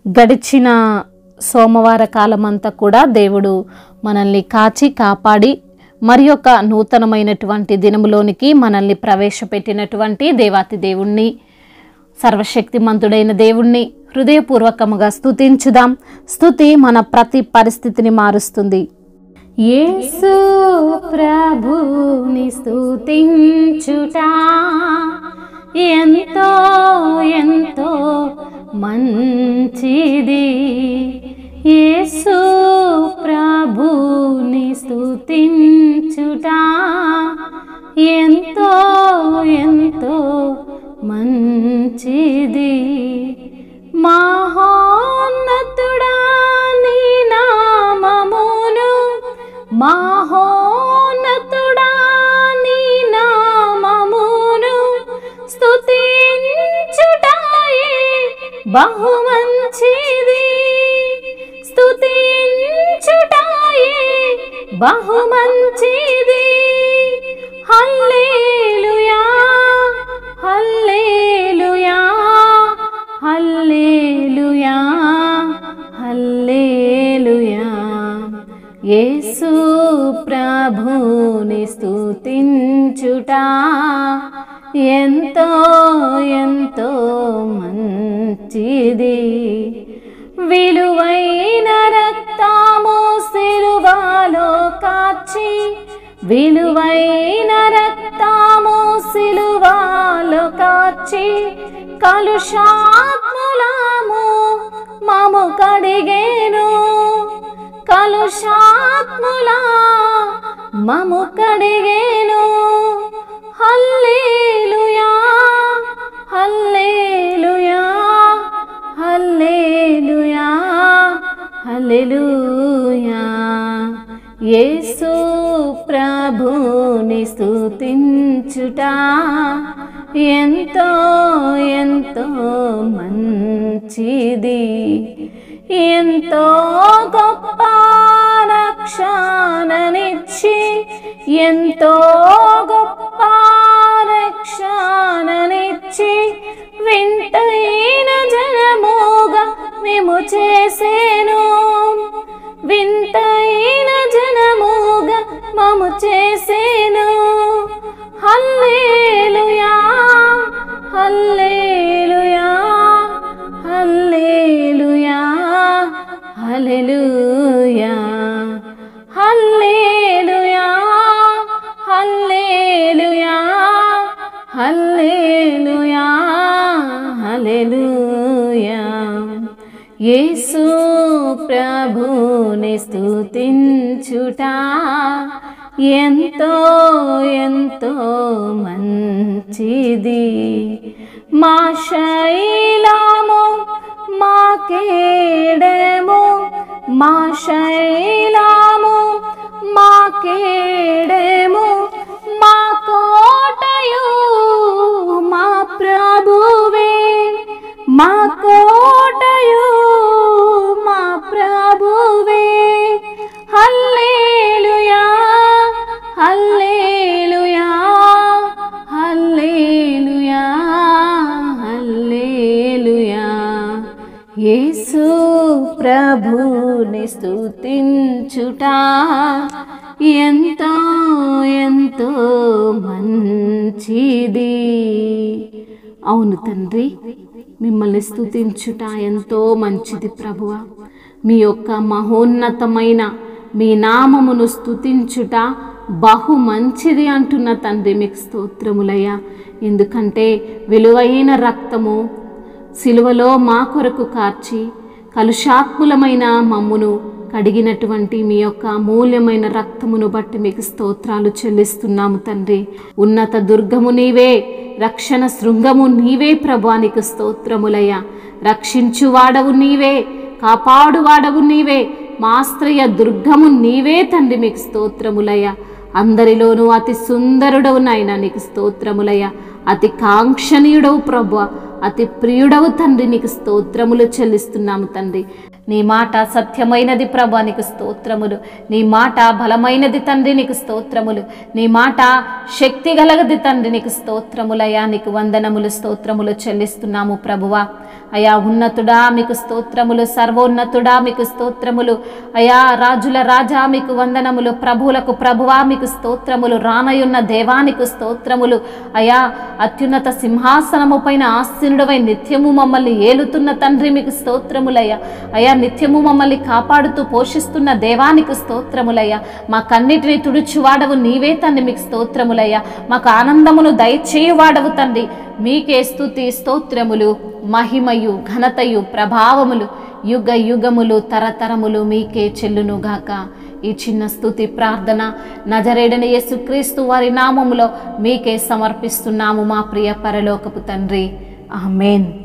గడిచిన సోమవార కాలమంతా కూడా దేవుడు మనల్ని కాచి కాపాడి మరి ఒక నూతనమైనటువంటి దినములోనికి మనల్ని ప్రవేశపెట్టినటువంటి దేవాతి దేవుణ్ణి, సర్వశక్తిమంతుడైన దేవుణ్ణి హృదయపూర్వకముగా స్తుతించుదాం. స్తుతి మన ప్రతి పరిస్థితిని మారుస్తుంది. యేసు ప్రభుని స్తుతించుట ఎంతో ఎంతో మంచిది. యేసు ప్రభుని స్తుతించుట ఎంతో ఎంతో మంచిది. మహోన్నతుడా నీ నామమును, మహోన్నతుడా నీ నామమును స్తుతించుటయే బహు మంచిది. స్తుతించుటయే బహు మంచిది. హల్లెలూయా హల్లెలూయా హల్లెలూయా హల్లెలూయా. యేసు ప్రభుని స్తుతించుట ఎంతో ఎంతో మంచిది. విలువైన రక్తము సిలువలో కార్చి, విలువైన రక్తము సిలువలో కార్చి కలుషాత్ములము మము కడిగేను, కలుషాత్ముల మము కడిగేను. హల్లెలూయా హల్లెలూయా హల్లెలూయా హల్లెలూయా. యేసు ప్రభుని స్తుతించుట ఎంతో ఎంతో మంచిది. ఎంతో గొప్ప రక్షణనిచ్చి, ఎంతో గొప్ప రక్షణనిచ్చి వింతైన జనముగా మేము చేసేను, వింతైన జనముగా మము చేసేను. హల్లెలూయా హల్లెలూయా హల్లెలూయా హల్లెలూయా హల్లెలూయా హల్లెలూయా హల్లెలూయా హల్లెలూయా. యేసు ప్రభుని స్తుతించుట ఎంతో ఎంతో మంచిది. మా శైలము మా కేడము, మా శైలము మా కేడము, మా కోటయు మా ప్రభువే, మా కోటయు మా ప్రభువే. హల్లెలూయా హల్లెలూయా హల్లెలూయా హల్లెలూయా. యేసు ప్రభుని స్తుతించుట ఎంతో ఎంతో మంచిది. అవును తండ్రి, మిమ్మల్ని స్తుతించుట ఎంతో మంచిది ప్రభువా. మీ యొక్క మహోన్నతమైన మీ నామమును స్తుతించుట బహు మంచిది అంటున్న తండ్రి, మీకు స్తోత్రములయ్యా. ఎందుకంటే విలువైన రక్తము సిలువలో మా కొరకు కార్చి కలుషాత్ములమైన మమ్మును కడిగినటువంటి మీ యొక్క అమూల్యమైన రక్తమును బట్టి మీకు స్తోత్రాలు చెల్లిస్తున్నాము తండ్రి. ఉన్నత దుర్గము నీవే, రక్షణ శృంగము నీవే ప్రభువా, నీకు స్తోత్రములయ్యా. రక్షించువాడవు నీవే, కాపాడువాడవు నీవే, మా ఆశ్రయ దుర్గము నీవే తండ్రి, మీకు స్తోత్రములయ్యా. అందరిలోనూ అతి సుందరుడవు నాయన, నీకు స్తోత్రములయ్యా. అతి కాంక్షణీయుడవు ప్రభువా, అతి ప్రియుడవు తండ్రి, నీకు స్తోత్రములు చెల్లిస్తున్నాము తండ్రి. నీ మాట సత్యమైనది ప్రభువా, నీకు స్తోత్రములు. నీ మాట బలమైనది తండ్రి, నీకు స్తోత్రములు. నీ మాట శక్తి గలగది తండ్రి, నీకు స్తోత్రములయ్యా. నీకు వందనములు స్తోత్రములు చెల్లిస్తున్నాము ప్రభువా. అయా ఉన్నతుడా మీకు స్తోత్రములు, సర్వోన్నతుడా మీకు స్తోత్రములు. అయా రాజుల రాజా మీకు వందనములు, ప్రభువులకు ప్రభువా మీకు స్తోత్రములు, రానయున్న దేవానికి స్తోత్రములు. అయా అత్యున్నత సింహాసనము పైన ఆసీనుడవై నిత్యము మమ్మల్ని ఏలుతున్న తండ్రి మీకు స్తోత్రములయ్యా. అయా నిత్యము మమ్మల్ని కాపాడుతూ పోషిస్తున్న దేవానికి స్తోత్రములయ్యా. మా కన్నిటిని తుడుచువాడవు నీవే తండ్రి, మీకు స్తోత్రములయ్యా. మాకు ఆనందమును దయచేయువాడవు తండ్రి, మీకే స్తుతి స్తోత్రములు, మహిమయు ఘనతయు ప్రభావములు యుగ యుగములు తరతరములు మీకే చెల్లునుగాక. ఈ చిన్న స్తుతి ప్రార్థన నజరేయుడైన యేసుక్రీస్తు వారి నామములో మీకే సమర్పిస్తున్నాము మా ప్రియ పరలోకపు తండ్రి. ఆమేన్.